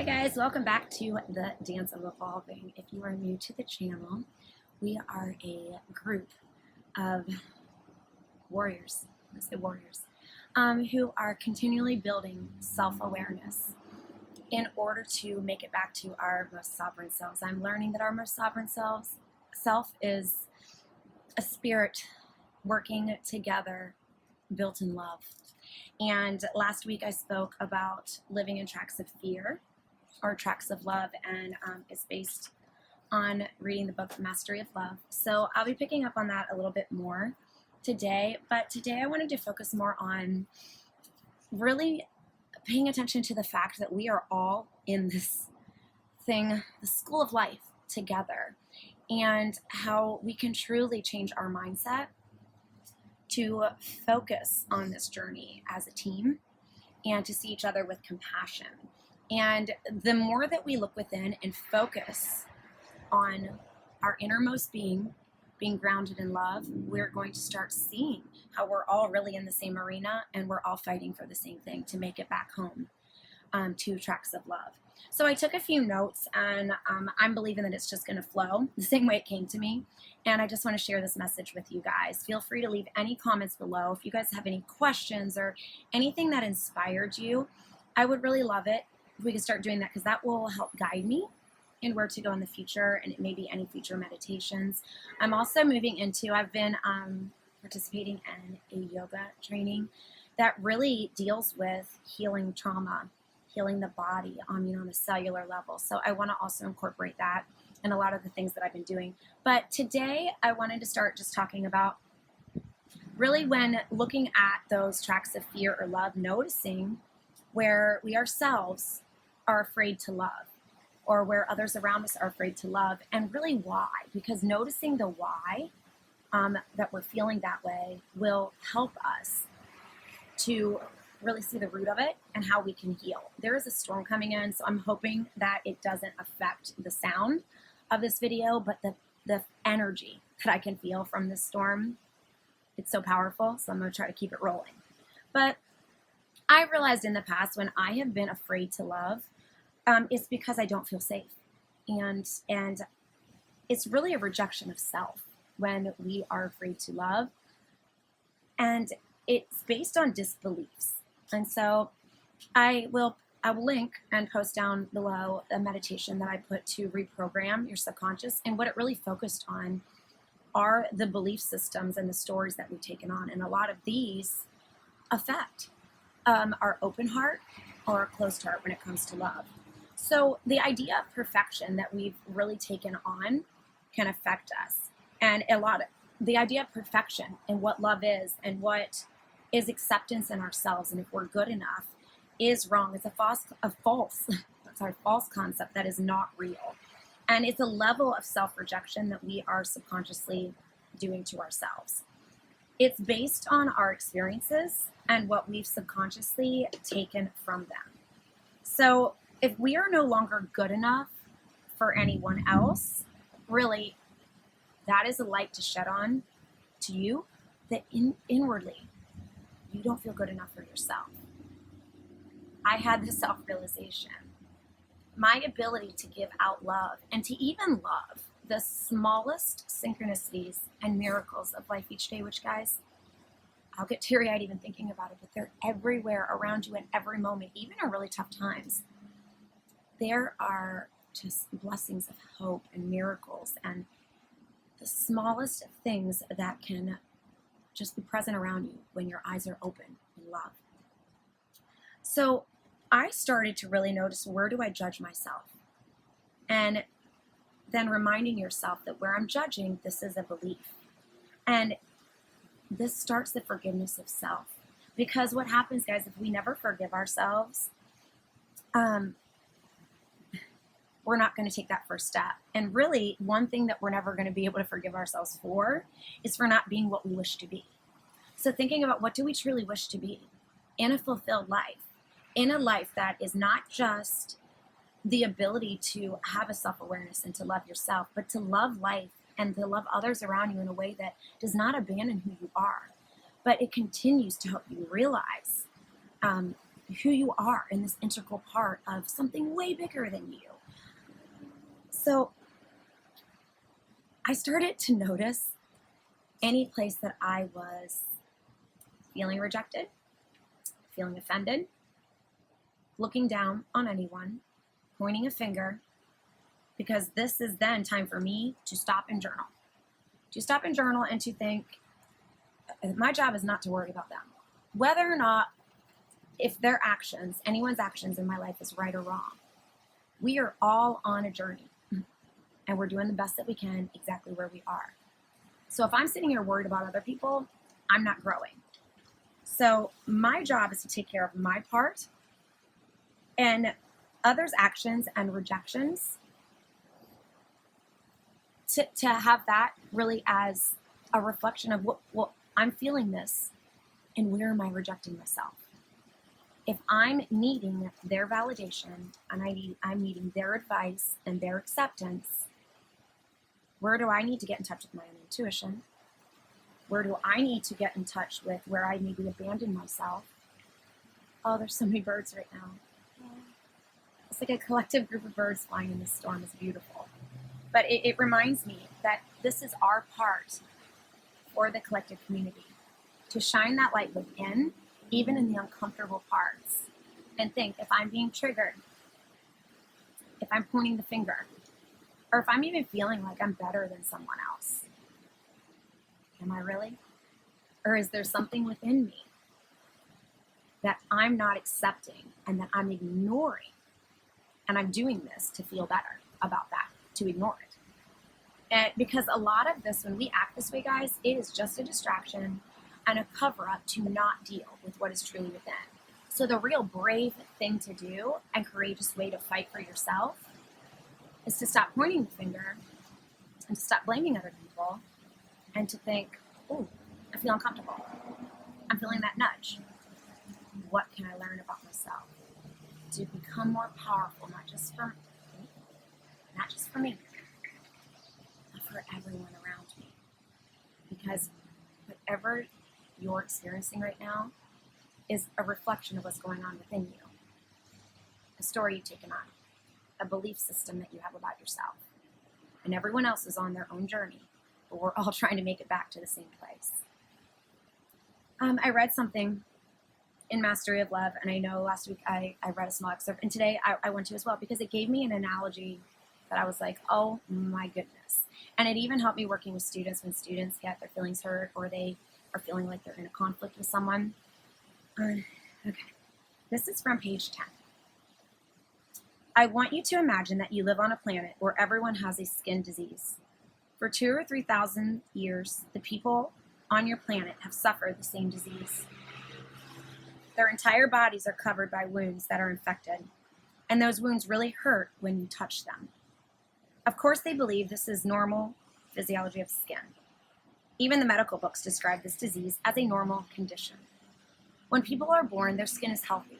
Hi guys, welcome back to the Dance of Evolving. If you are new to the channel, we are a group of warriors, who are continually building self-awareness in order to make it back to our most sovereign selves. I'm learning that our most sovereign self is a spirit working together, built in love. And last week I spoke about living in tracks of fear or tracks of love, and it's based on reading the book Mastery of Love. So I'll be picking up on that a little bit more today, but today I wanted to focus more on really paying attention to the fact that we are all in this thing, the school of life, together, and how we can truly change our mindset to focus on this journey as a team and to see each other with compassion. And the more that we look within and focus on our innermost being grounded in love, we're going to start seeing how we're all really in the same arena and we're all fighting for the same thing, to make it back home, to tracks of love. So I took a few notes, and I'm believing that it's just going to flow the same way it came to me. And I just want to share this message with you guys. Feel free to leave any comments below. If you guys have any questions or anything that inspired you, I would really love it if we could start doing that, because that will help guide me in where to go in the future, and it may be any future meditations. I'm also moving into, I've been participating in a yoga training that really deals with healing trauma, healing the body, on a cellular level. So I want to also incorporate that in a lot of the things that I've been doing. But today I wanted to start just talking about really, when looking at those tracks of fear or love, noticing where we ourselves are afraid to love, or where others around us are afraid to love, and really why. Because noticing the why that we're feeling that way will help us to really see the root of it and how we can heal. There is a storm coming in, so I'm hoping that it doesn't affect the sound of this video, but the energy that I can feel from this storm, it's so powerful, so I'm going to try to keep it rolling. But I realized in the past, when I have been afraid to love, it's because I don't feel safe. And it's really a rejection of self when we are afraid to love. And it's based on disbeliefs. And so I will link and post down below a meditation that I put to reprogram your subconscious. And what it really focused on are the belief systems and the stories that we've taken on. And a lot of these affect our open heart or our closed heart when it comes to love. So the idea of perfection that we've really taken on can affect us. And the idea of perfection and what love is and what is acceptance in ourselves, and if we're good enough, is wrong. It's a false concept that is not real. And it's a level of self-rejection that we are subconsciously doing to ourselves. It's based on our experiences and what we've subconsciously taken from them. So if we are no longer good enough for anyone else, really, that is a light to shed on to you that inwardly you don't feel good enough for yourself. I had this self-realization. My ability to give out love and to even love the smallest synchronicities and miracles of life each day, which, guys, I'll get teary-eyed even thinking about it, but they're everywhere around you in every moment, even in really tough times. There are just blessings of hope and miracles and the smallest things that can just be present around you when your eyes are open in love. So I started to really notice, where do I judge myself? And then reminding yourself that where I'm judging, this is a belief. And this starts the forgiveness of self. Because what happens, guys, if we never forgive ourselves, we're not going to take that first step. And really, one thing that we're never going to be able to forgive ourselves for is for not being what we wish to be. So thinking about, what do we truly wish to be in a fulfilled life, in a life that is not just the ability to have a self-awareness and to love yourself, but to love life and to love others around you in a way that does not abandon who you are, but it continues to help you realize who you are and this integral part of something way bigger than you. So I started to notice any place that I was feeling rejected, feeling offended, looking down on anyone, pointing a finger, because this is then time for me to stop and journal. To stop and journal and to think, my job is not to worry about them. Whether or not, if their actions, anyone's actions in my life is right or wrong. We are all on a journey, and we're doing the best that we can exactly where we are. So if I'm sitting here worried about other people, I'm not growing. So my job is to take care of my part, and others' actions and rejections, to have that really as a reflection of what I'm feeling this, and where am I rejecting myself? If I'm needing their validation and I'm needing their advice and their acceptance, where do I need to get in touch with my own intuition? Where do I need to get in touch with where I maybe abandoned myself? Oh, there's so many birds right now. It's like a collective group of birds flying in this storm. Is beautiful. But it reminds me that this is our part for the collective community, to shine that light within, even in the uncomfortable parts, and think, if I'm being triggered, if I'm pointing the finger, or if I'm even feeling like I'm better than someone else, am I really? Or is there something within me that I'm not accepting and that I'm ignoring? And I'm doing this to feel better about that, to ignore it. And because a lot of this, when we act this way, guys, it is just a distraction and a cover-up to not deal with what is truly within. So the real brave thing to do and courageous way to fight for yourself is to stop pointing the finger and to stop blaming other people and to think, oh, I feel uncomfortable. I'm feeling that nudge. What can I learn about myself to become more powerful, not just for me, but for everyone around me? Because whatever you're experiencing right now is a reflection of what's going on within you. A story you've taken on, a belief system that you have about yourself. And everyone else is on their own journey, but we're all trying to make it back to the same place. I read something in Mastery of Love, and I know last week I read a small excerpt, and today I went to as well, because it gave me an analogy that I was like, oh my goodness. And it even helped me working with students when students get their feelings hurt or they are feeling like they're in a conflict with someone. Okay, this is from page 10. I want you to imagine that you live on a planet where everyone has a skin disease. For 2,000 or 3,000 years, the people on your planet have suffered the same disease. Their entire bodies are covered by wounds that are infected, and those wounds really hurt when you touch them. Of course, they believe this is normal physiology of skin. Even the medical books describe this disease as a normal condition. When people are born, their skin is healthy.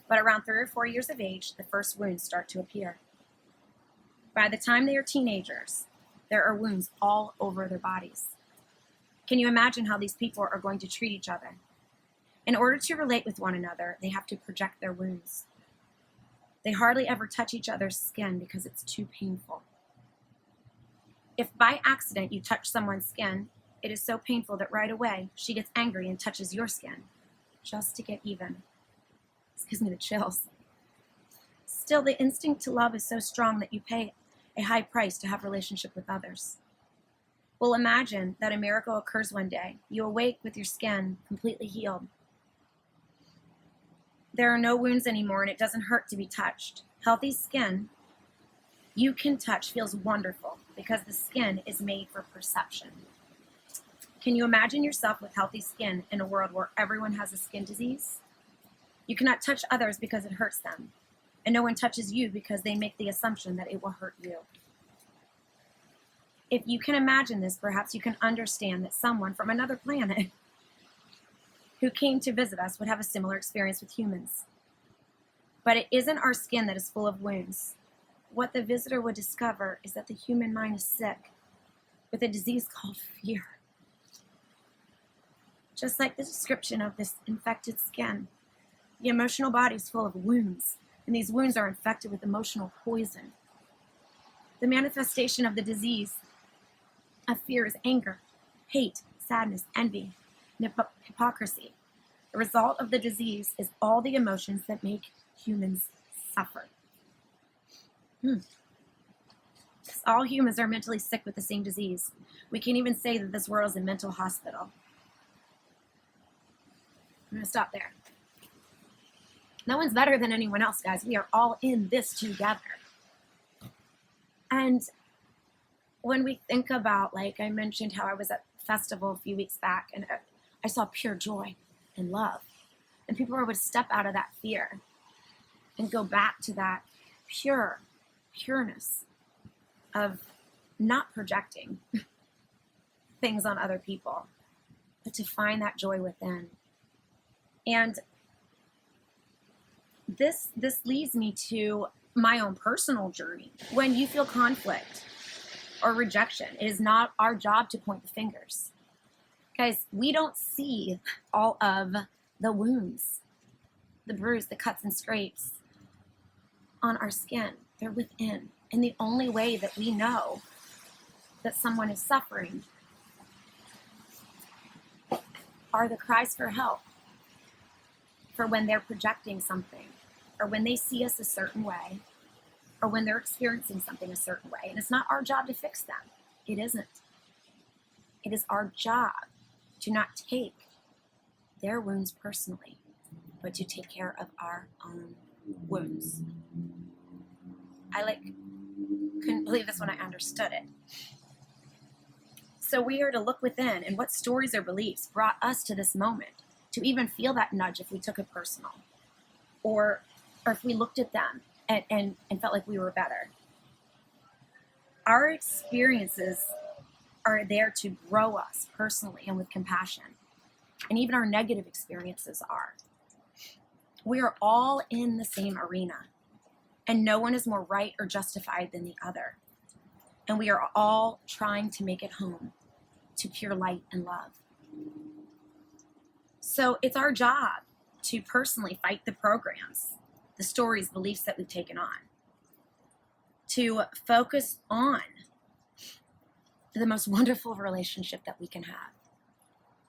But around 3 or 4 years of age, the first wounds start to appear. By the time they are teenagers, there are wounds all over their bodies. Can you imagine how these people are going to treat each other? In order to relate with one another, they have to project their wounds. They hardly ever touch each other's skin because it's too painful. If by accident you touch someone's skin, it is so painful that right away she gets angry and touches your skin, just to get even. This gives me the chills. Still, the instinct to love is so strong that you pay a high price to have a relationship with others. Well, imagine that a miracle occurs one day. You awake with your skin completely healed. There are no wounds anymore, and it doesn't hurt to be touched. Healthy skin you can touch feels wonderful because the skin is made for perception. Can you imagine yourself with healthy skin in a world where everyone has a skin disease? You cannot touch others because it hurts them, and no one touches you because they make the assumption that it will hurt you. If you can imagine this, perhaps you can understand that someone from another planet who came to visit us would have a similar experience with humans. But it isn't our skin that is full of wounds. What the visitor would discover is that the human mind is sick with a disease called fear. Just like the description of this infected skin, The emotional body is full of wounds, and these wounds are infected with emotional poison. The manifestation of the disease of fear is anger, hate, sadness, envy, and hypocrisy. The result of the disease is all the emotions that make humans suffer. All humans are mentally sick with the same disease. We can even say that this world is a mental hospital. I'm going to stop there. No one's better than anyone else, guys. We are all in this together. And when we think about, like I mentioned, how I was at a festival a few weeks back and I saw pure joy and love. And people would step out of that fear and go back to that pureness of not projecting things on other people, but to find that joy within. And this leads me to my own personal journey. When you feel conflict or rejection, it is not our job to point the fingers. Guys, we don't see all of the wounds, the bruise, the cuts and scrapes on our skin. They're within. And the only way that we know that someone is suffering are the cries for help, for when they're projecting something, or when they see us a certain way, or when they're experiencing something a certain way. And it's not our job to fix them. It isn't. It is our job to not take their wounds personally, but to take care of our own wounds. I couldn't believe this when I understood it. So we are to look within, and what stories or beliefs brought us to this moment to even feel that nudge if we took it personal, or if we looked at them and felt like we were better. Our experiences are there to grow us personally and with compassion. And even our negative experiences are. We are all in the same arena, and no one is more right or justified than the other. And we are all trying to make it home to pure light and love. So it's our job to personally fight the programs, the stories, beliefs that we've taken on, to focus on the most wonderful relationship that we can have,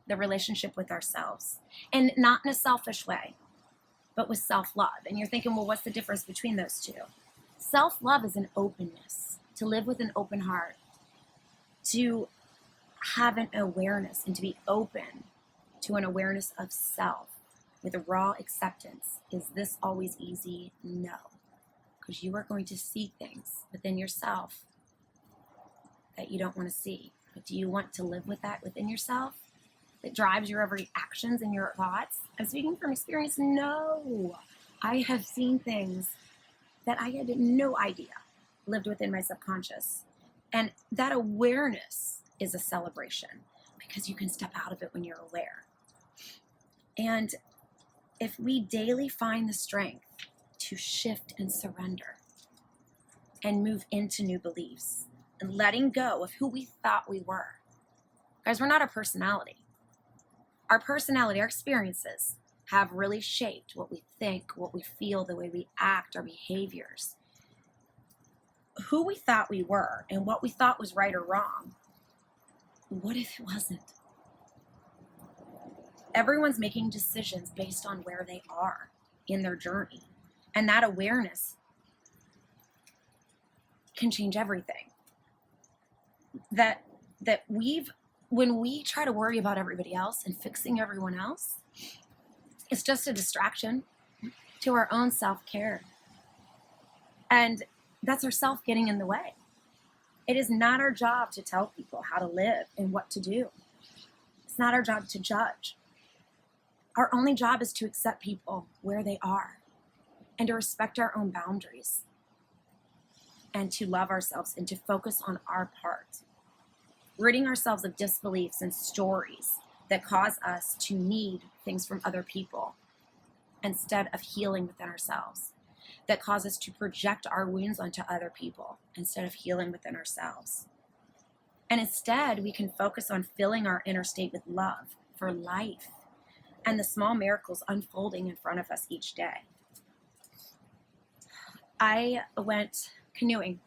the relationship with ourselves, and not in a selfish way, but with self-love. And you're thinking, well, what's the difference between those two? Self-love is an openness, to live with an open heart, to have an awareness and to be open to an awareness of self with a raw acceptance. Is this always easy? No, because you are going to see things within yourself that you don't want to see. But do you want to live with that within yourself that drives your every actions and your thoughts? I'm speaking from experience. No, I have seen things that I had no idea lived within my subconscious. And that awareness is a celebration because you can step out of it when you're aware. And if we daily find the strength to shift and surrender and move into new beliefs and letting go of who we thought we were. Guys, we're not a personality. Our personality, our experiences have really shaped what we think, what we feel, the way we act, our behaviors. Who we thought we were and what we thought was right or wrong. What if it wasn't? Everyone's making decisions based on where they are in their journey. And that awareness can change everything. When we try to worry about everybody else and fixing everyone else, it's just a distraction to our own self-care. And that's ourself getting in the way. It is not our job to tell people how to live and what to do. It's not our job to judge. Our only job is to accept people where they are and to respect our own boundaries and to love ourselves and to focus on our part. Ridding ourselves of disbeliefs and stories that cause us to need things from other people instead of healing within ourselves, that cause us to project our wounds onto other people instead of healing within ourselves. And instead, we can focus on filling our inner state with love for life and the small miracles unfolding in front of us each day. I went canoeing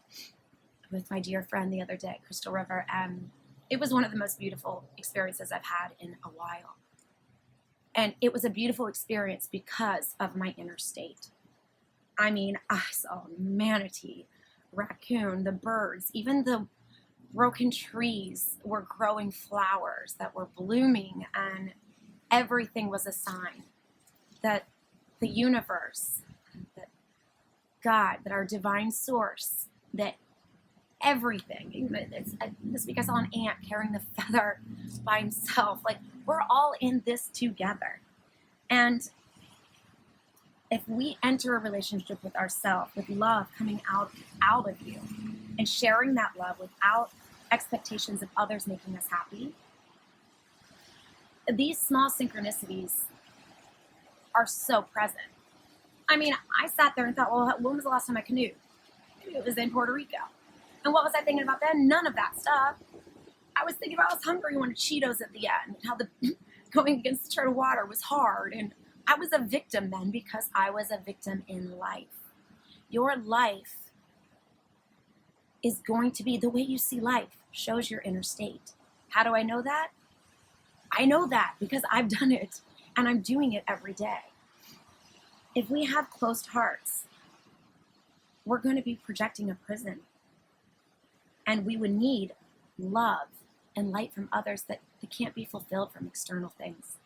with my dear friend the other day, Crystal River, and it was one of the most beautiful experiences I've had in a while. And it was a beautiful experience because of my inner state. I mean, I saw manatee, raccoon, the birds, even the broken trees were growing flowers that were blooming, and everything was a sign that the universe, that God, that our divine source, that everything, this week I saw an ant carrying the feather by himself. Like, we're all in this together. And if we enter a relationship with ourselves, with love coming out of you, and sharing that love without expectations of others making us happy, these small synchronicities are so present. I mean, I sat there and thought, well, when was the last time I canoed? Maybe it was in Puerto Rico. And what was I thinking about then? None of that stuff. I was thinking about I was hungry and wanted Cheetos at the end, how the going against the turtle water was hard. And I was a victim then because I was a victim in life. Your life is going to be, the way you see life shows your inner state. How do I know that? I know that because I've done it and I'm doing it every day. If we have closed hearts, we're going to be projecting a prison. And we would need love and light from others that can't be fulfilled from external things.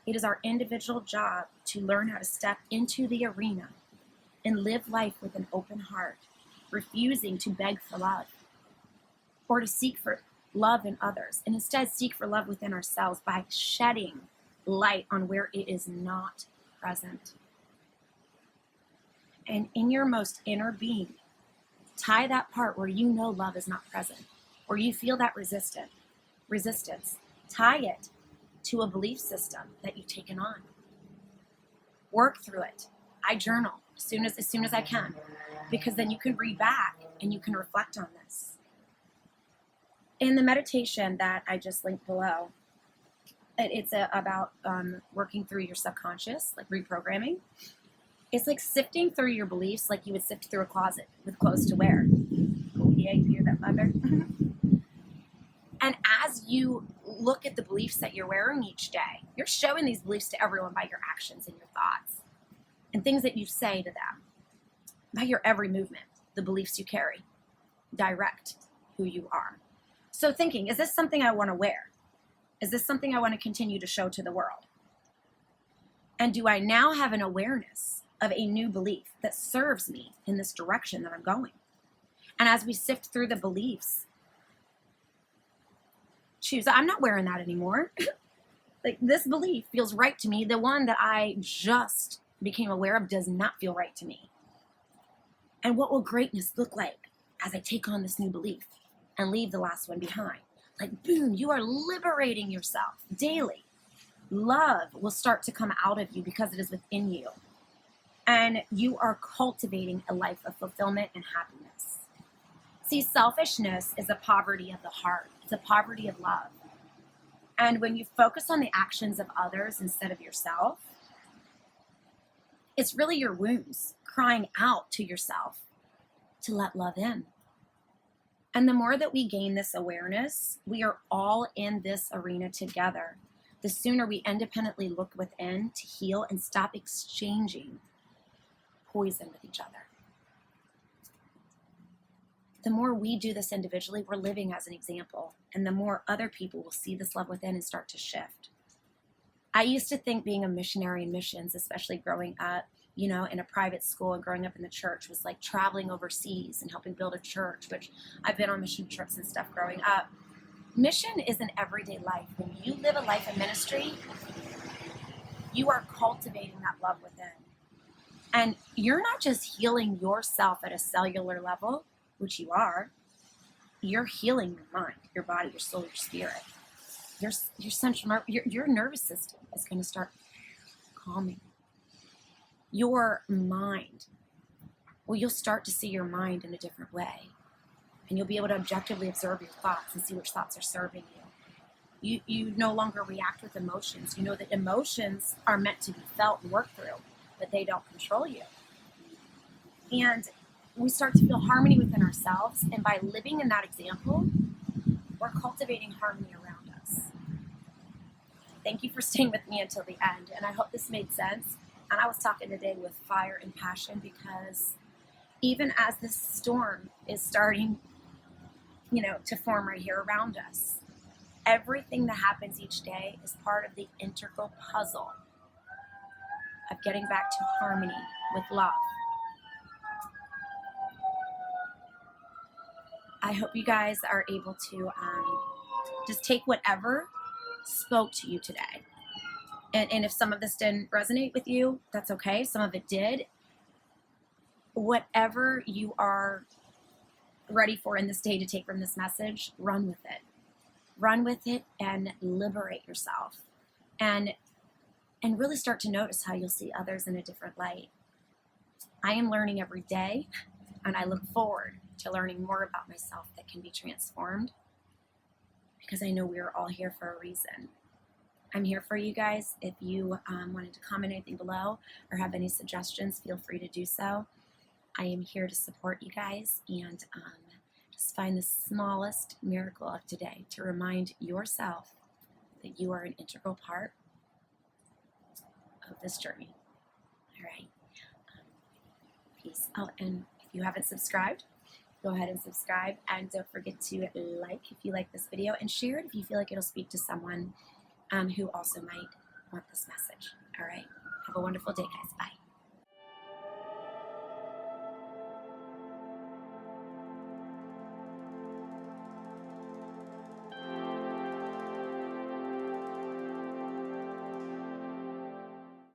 It is our individual job to learn how to step into the arena and live life with an open heart, refusing to beg for love or to seek for love in others, and instead seek for love within ourselves by shedding light on where it is not present. And in your most inner being, tie that part where you know love is not present, or you feel that resistance. Tie it to a belief system that you've taken on. Work through it. I journal as soon as I can, because then you can read back and you can reflect on this. In the meditation that I just linked below, it's about working through your subconscious, like reprogramming. It's like sifting through your beliefs like you would sift through a closet with clothes to wear. Oh, yeah, you hear that, mother? And as you look at the beliefs that you're wearing each day, you're showing these beliefs to everyone by your actions and your thoughts and things that you say to them, by your every movement, the beliefs you carry direct who you are. So thinking, is this something I want to wear? Is this something I want to continue to show to the world? And do I now have an awareness of a new belief that serves me in this direction that I'm going? And as we sift through the beliefs, choose, I'm not wearing that anymore. Like, this belief feels right to me. The one that I just became aware of does not feel right to me. And what will greatness look like as I take on this new belief and leave the last one behind? Like, boom, you are liberating yourself daily. Love will start to come out of you because it is within you. And you are cultivating a life of fulfillment and happiness. See, selfishness is a poverty of the heart. It's a poverty of love. And when you focus on the actions of others instead of yourself, it's really your wounds crying out to yourself to let love in. And the more that we gain this awareness, we are all in this arena together. The sooner we independently look within to heal and stop exchanging poison with each other. The more we do this individually, we're living as an example, and the more other people will see this love within and start to shift. I used to think being a missionary in missions, especially growing up, in a private school and growing up in the church, was like traveling overseas and helping build a church, which I've been on mission trips and stuff growing up. Mission is an everyday life. When you live a life of ministry, you are cultivating that love within. And you're not just healing yourself at a cellular level, which you are. You're healing your mind, your body, your soul, your spirit. Your central nerve, your nervous system is going to start calming. Your mind, you'll start to see your mind in a different way. And you'll be able to objectively observe your thoughts and see which thoughts are serving you. You no longer react with emotions. You know that emotions are meant to be felt and worked through, but they don't control you. And we start to feel harmony within ourselves, and by living in that example, we're cultivating harmony around us. Thank you for staying with me until the end, and I hope this made sense. And I was talking today with fire and passion because even as this storm is starting, to form right here around us, everything that happens each day is part of the integral puzzle of getting back to harmony with love. I hope you guys are able to just take whatever spoke to you today. And if some of this didn't resonate with you, that's okay. Some of it did. Whatever you are ready for in this day to take from this message, run with it. Run with it and liberate yourself. And really start to notice how you'll see others in a different light. I am learning every day, and I look forward to learning more about myself that can be transformed, because I know we are all here for a reason. I'm here for you guys. If you wanted to comment anything below or have any suggestions, feel free to do so. I am here to support you guys, and just find the smallest miracle of today to remind yourself that you are an integral part of this journey. All right. Peace. Oh, and if you haven't subscribed, go ahead and subscribe, and don't forget to like if you like this video, and share it if you feel like it'll speak to someone who also might want this message. All right. Have a wonderful day, guys. Bye.